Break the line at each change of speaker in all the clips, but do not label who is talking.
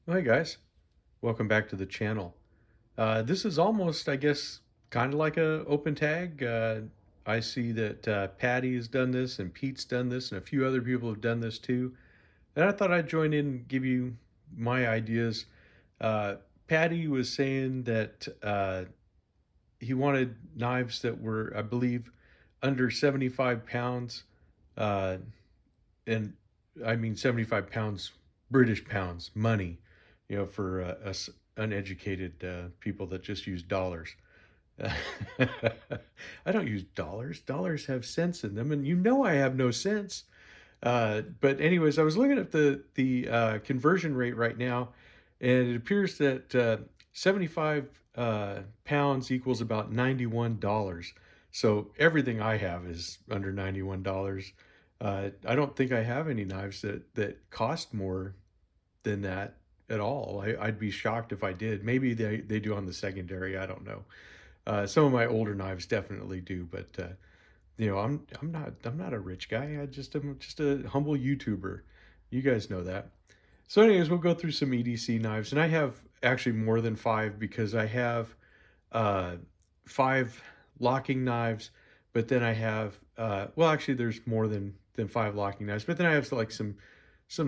Hi guys, welcome back to the channel. This is almost, I guess, kind of like a open tag. I see that Patty has done this and Pete's done this and a few other people have done this too. And I thought I'd join in and give you my ideas. Uh, Patty was saying that he wanted knives that were, I believe, under 75 pounds. Uh, and I mean 75 pounds, British pounds, money, for us uneducated people that just use dollars. I don't use dollars. Dollars have cents in them, and I have no sense. But anyways, I was looking at the conversion rate right now, and it appears that 75 pounds equals about $91. So everything I have is under $91. I don't think I have any knives that cost more than that at all. I'd be shocked if I did. Maybe they do on the secondary. I don't know. Some of my older knives definitely do, but I'm not a rich guy. I'm just a humble YouTuber. You guys know that. So, anyways, we'll go through some EDC knives, and I have actually more than five because I have uh, five locking knives, but then I have well, actually, there's more than five locking knives, but then I have like some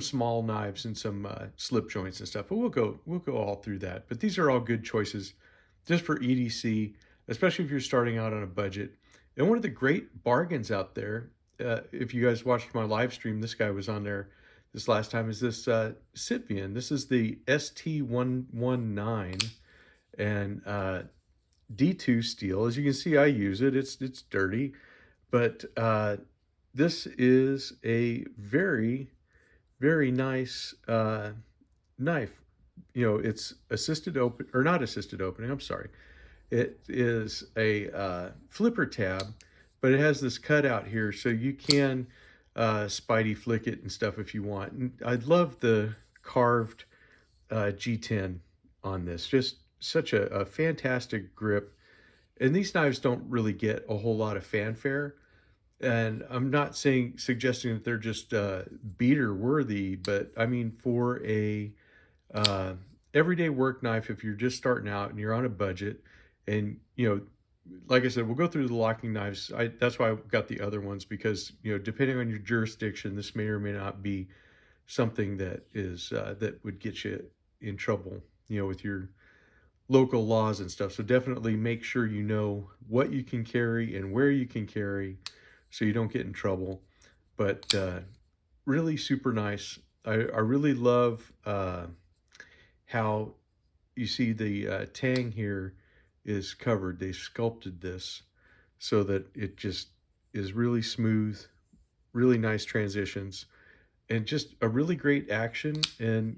small knives and some slip joints and stuff. But we'll go all through that. But these are all good choices just for EDC, especially if you're starting out on a budget. And one of the great bargains out there, if you guys watched my live stream, this guy was on there this last time, is this Sitvian. This is the ST119 and D2 steel. As you can see, I use it. It's dirty, but this is a very nice knife. It's assisted open or not assisted opening. I'm sorry. It is a flipper tab, but it has this cutout here, so you can spidey flick it and stuff if you want. And I love the carved G10 on this. Just such a fantastic grip. And these knives don't really get a whole lot of fanfare. And I'm not suggesting that they're just beater worthy, but I mean for a uh, everyday work knife, if you're just starting out and you're on a budget, and like I said, we'll go through the locking knives. That's why I got the other ones because depending on your jurisdiction, this may or may not be something that would get you in trouble, with your local laws and stuff. So definitely make sure you know what you can carry and where you can carry, so you don't get in trouble. But really super nice. I really love how you see the tang here is covered. They sculpted this so that it just is really smooth, really nice transitions, and just a really great action. And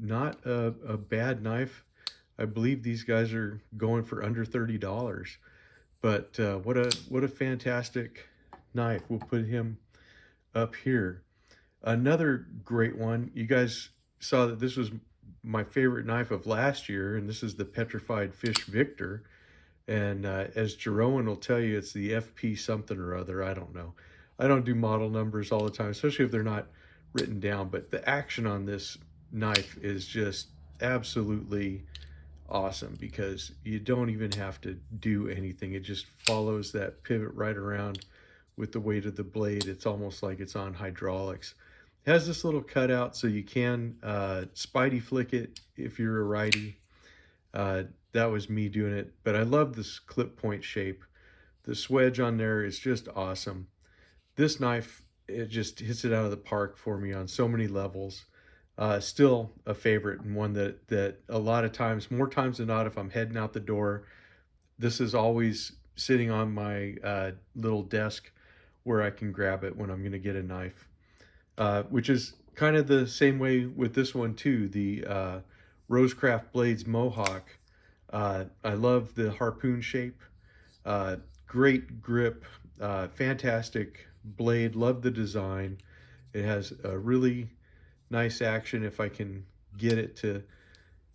not a bad knife. I believe these guys are going for under $30. But what a fantastic knife. We'll put him up here. Another great one. You guys saw that this was my favorite knife of last year, and this is the Petrified Fish Victor. And as Jerome will tell you, it's the FP something or other. I don't know. I don't do model numbers all the time, especially if they're not written down. But the action on this knife is just absolutely awesome because you don't even have to do anything. It just follows that pivot right around with the weight of the blade. It's almost like it's on hydraulics. It has this little cutout so you can spidey flick it if you're a righty. That was me doing it, but I love this clip point shape. The swedge on there is just awesome. This knife, it just hits it out of the park for me on so many levels. Still a favorite, and one that a lot of times, more times than not, if I'm heading out the door, this is always sitting on my little desk where I can grab it when I'm going to get a knife. Which is kind of the same way with this one too. The Rosecraft Blades Mohawk. I love the harpoon shape. Great grip. Fantastic blade. Love the design. It has a really nice action. If I can get it to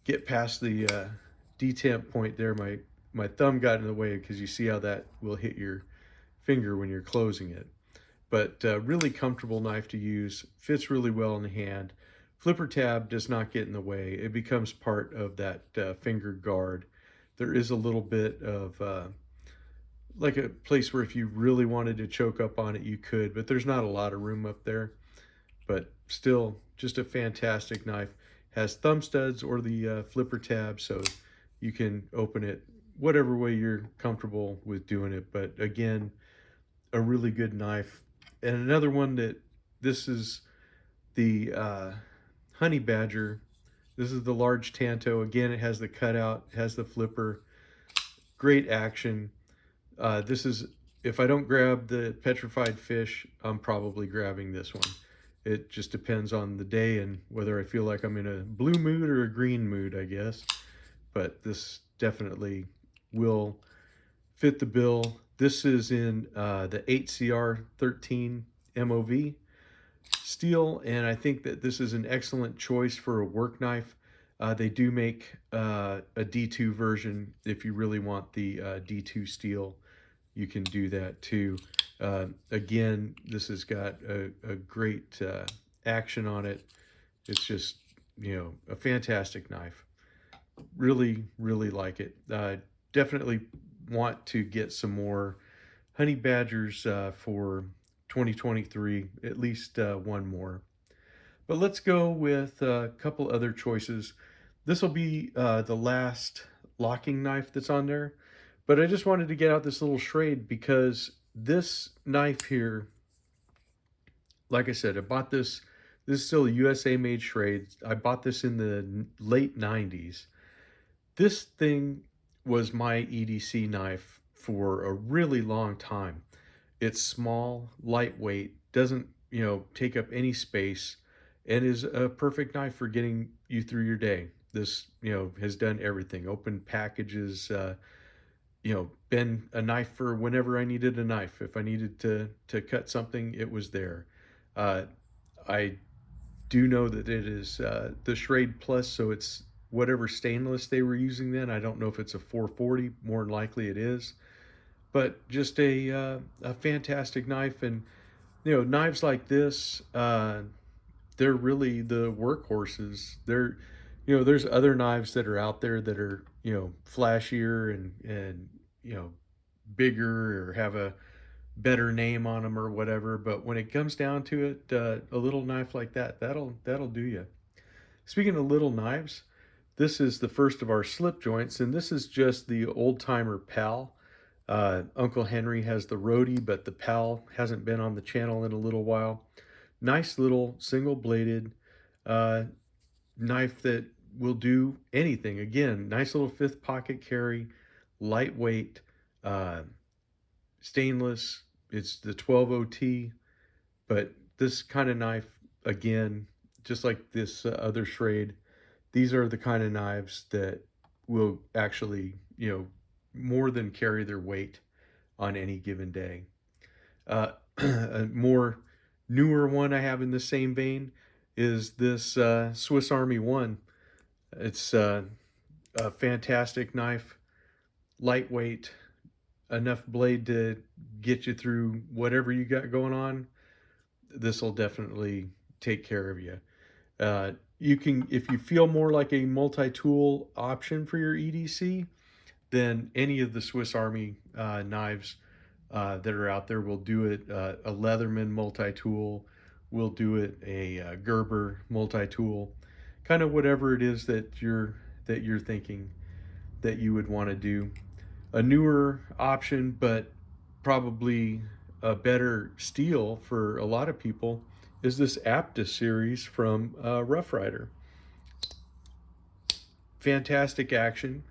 get past the detamp point there, my thumb got in the way because you see how that will hit your finger when you're closing it. But really comfortable knife to use, fits really well in the hand. flipper tab does not get in the way. It becomes part of that finger guard. There is a little bit of like a place where if you really wanted to choke up on it, you could, but there's not a lot of room up there. But still, just a fantastic knife. Has thumb studs or the flipper tab, so you can open it whatever way you're comfortable with doing it. But again, a really good knife. And another one that this is the Honey Badger. This is the large Tanto. Again, it has the cutout, has the flipper. Great action. This is, if I don't grab the Petrified fish, I'm probably grabbing this one. It just depends on the day and whether I feel like I'm in a blue mood or a green mood, I guess. But this definitely will fit the bill. This is in the 8CR13 MOV steel, and I think that this is an excellent choice for a work knife. They do make a D2 version. If you really want the D2 steel, you can do that too. Again, this has got a great action on it. It's just, a fantastic knife. Really, really like it. Definitely want to get some more Honey Badgers for 2023, at least one more. But let's go with a couple other choices. This will be the last locking knife that's on there. But I just wanted to get out this little Schrade because this knife here, like I said, I bought this. This is still a USA made Schrade. I bought this in the late 90s. This thing was my EDC knife for a really long time. It's small, lightweight, doesn't, take up any space, and is a perfect knife for getting you through your day. This, has done everything. Opened packages, been a knife for whenever I needed a knife. If I needed to cut something, it was there. I do know that it is the Schrade Plus, so it's whatever stainless they were using then. I don't know if it's a 440. More than likely it is. But just a fantastic knife. And, knives like this, they're really the workhorses. They're, there's other knives that are out there that are, flashier and bigger or have a better name on them or whatever. But when it comes down to it, a little knife like that, that'll do you. Speaking of little knives, this is the first of our slip joints, and this is just the old timer Pal. Uncle Henry has the Roadie, but the Pal hasn't been on the channel in a little while. Nice little single bladed knife that will do anything. Again, nice little fifth pocket carry, lightweight, stainless. It's the 12OT, but this kind of knife, again, just like this other Schrade, these are the kind of knives that will actually, more than carry their weight on any given day. A more newer one I have in the same vein is this Swiss Army One. It's a fantastic knife, lightweight, enough blade to get you through whatever you got going on. This will definitely take care of you. You can, if you feel more like a multi-tool option for your EDC, then any of the Swiss Army knives that are out there will do it. A Leatherman multi-tool will do it. A Gerber multi-tool, kind of whatever it is that you're thinking that you would want to do. A newer option, but probably a better steel for a lot of people, is this APTA series from Rough Rider. Fantastic action.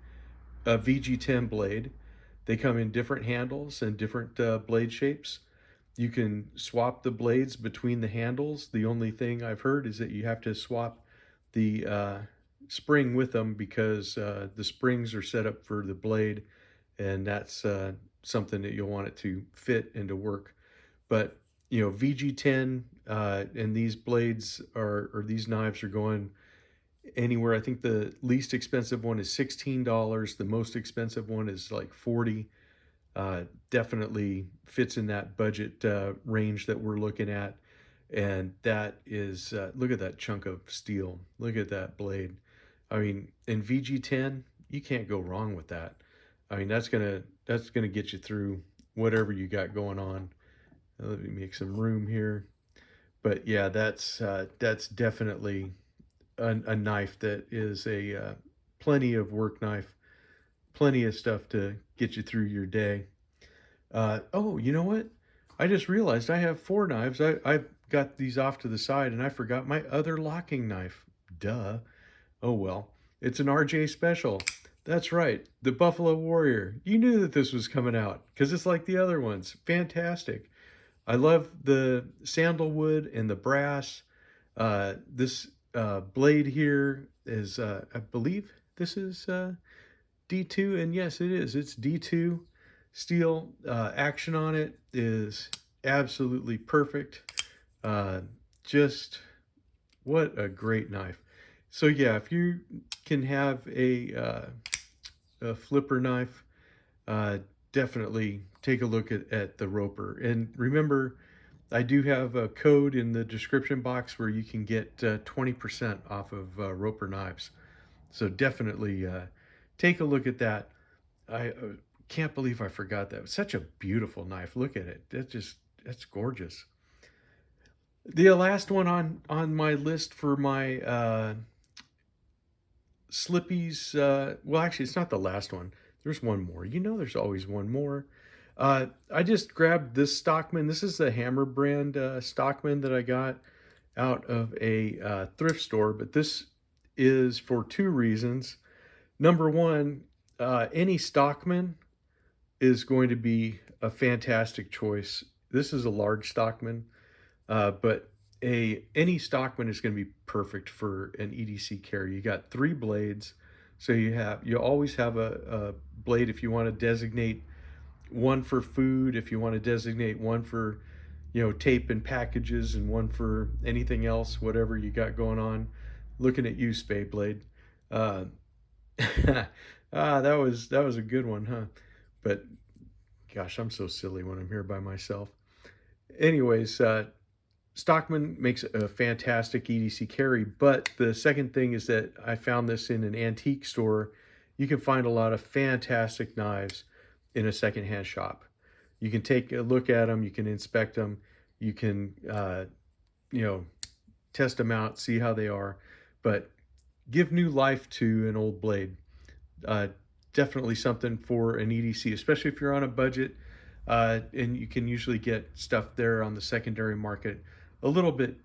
A VG10 blade. They come in different handles and different blade shapes. You can swap the blades between the handles. The only thing I've heard is that you have to swap the spring with them because the springs are set up for the blade, and that's something that you'll want it to fit and to work. But VG10 and these blades or these knives are going anywhere. I think the least expensive one is $16. The most expensive one is like $40. Definitely fits in that budget range that we're looking at. And that is, look at that chunk of steel. Look at that blade. I mean, in VG10, you can't go wrong with that. I mean, that's gonna get you through whatever you got going on. Let me make some room here. But yeah, that's definitely a knife that is a plenty of work knife, plenty of stuff to get you through your day. Oh, you know what? I just realized I have four knives. I've got these off to the side and I forgot my other locking knife. Duh. Oh well. It's an RJ special. That's right. The Buffalo Warrior. You knew that this was coming out because it's like the other ones. Fantastic. I love the sandalwood and the brass. This blade here is, I believe this is D2, and yes, it is. It's D2 steel. Action on it is absolutely perfect. Uh, just what a great knife. So yeah, if you can have a flipper knife, uh, definitely take a look at the Roper. And remember, I do have a code in the description box where you can get 20% off of Roper knives. So definitely take a look at that. I can't believe I forgot that. It's such a beautiful knife. Look at it. That's gorgeous. The last one on my list for my Slippy's. Well, actually, it's not the last one. There's one more. You know, there's always one more. I just grabbed this Stockman. This is the Hammer brand Stockman that I got out of a thrift store. But this is for two reasons. Number one, any Stockman is going to be a fantastic choice. This is a large Stockman, but a any Stockman is going to be perfect for an EDC carry. You got three blades, so you always have a blade if you want to designate one for food, if you want to designate one for tape and packages, and one for anything else, whatever you got going on. Looking at you, Spade Blade. Uh, that was a good one, huh? But gosh, I'm so silly when I'm here by myself. Anyways, Stockman makes a fantastic EDC carry, but the second thing is that I found this in an antique store. You can find a lot of fantastic knives in a secondhand shop. You can take a look at them, you can inspect them, you can you know test them out, see how they are, but give new life to an old blade. Uh, Definitely something for an EDC, especially if you're on a budget, and you can usually get stuff there on the secondary market a little bit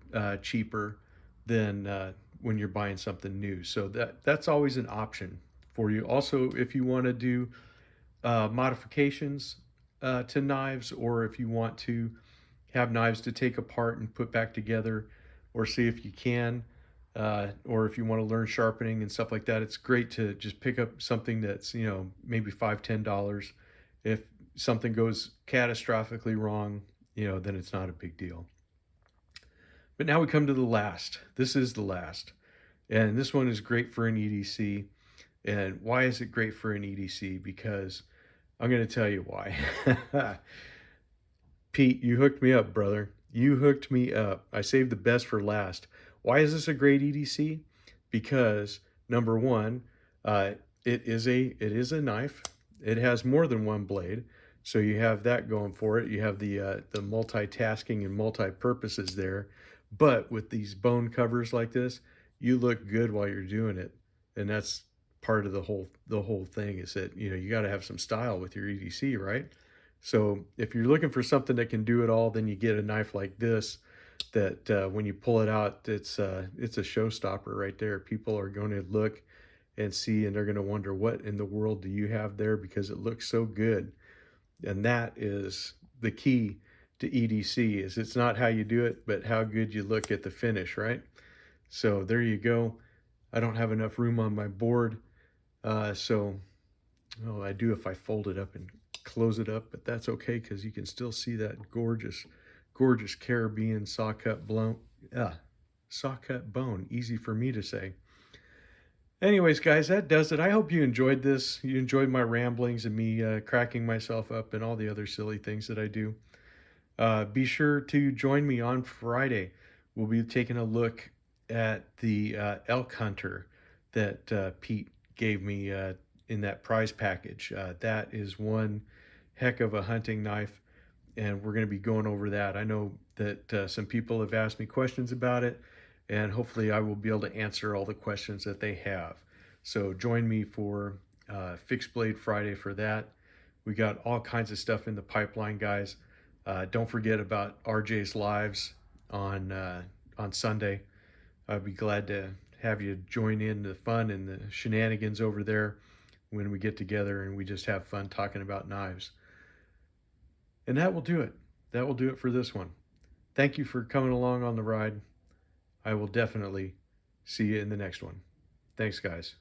cheaper than when you're buying something new. So that's always an option for you. Also, if you want to do modifications to knives, or if you want to have knives to take apart and put back together, or see if you can, or if you want to learn sharpening and stuff like that, it's great to just pick up something that's maybe $5-10. If something goes catastrophically wrong, then it's not a big deal. But now we come to the last. This is the last, and this one is great for an EDC. And why is it great for an EDC? Because I'm going to tell you why. Pete, you hooked me up, brother. You hooked me up. I saved the best for last. Why is this a great EDC? Because number one, it is a knife. It has more than one blade, so you have that going for it. You have the multitasking and multi-purposes there. But with these bone covers like this, you look good while you're doing it, and that's part of the whole thing. Is that you got to have some style with your EDC, right? So if you're looking for something that can do it all, then you get a knife like this that when you pull it out, it's a showstopper right there. People are going to look and see, and they're going to wonder, what in the world do you have there, because it looks so good. And that is the key to EDC, is it's not how you do it, but how good you look at the finish, right? So there you go. I don't have enough room on my board, so I do if I fold it up and close it up, but that's okay because you can still see that gorgeous Caribbean saw cut bone. Easy for me to say. Anyways, guys, that does it. I hope you enjoyed this. You enjoyed my ramblings and me cracking myself up and all the other silly things that I do. Be sure to join me on Friday. We'll be taking a look at the elk hunter that Pete gave me in that prize package. That is one heck of a hunting knife, and we're going to be going over that. I know that some people have asked me questions about it, and hopefully I will be able to answer all the questions that they have. So join me for Fixed Blade Friday for that. We got all kinds of stuff in the pipeline, guys. Don't forget about RJ's lives on Sunday. I'd be glad to have you join in the fun and the shenanigans over there when we get together and we just have fun talking about knives. And that will do it. That will do it for this one. Thank you for coming along on the ride. I will definitely see you in the next one. Thanks, guys.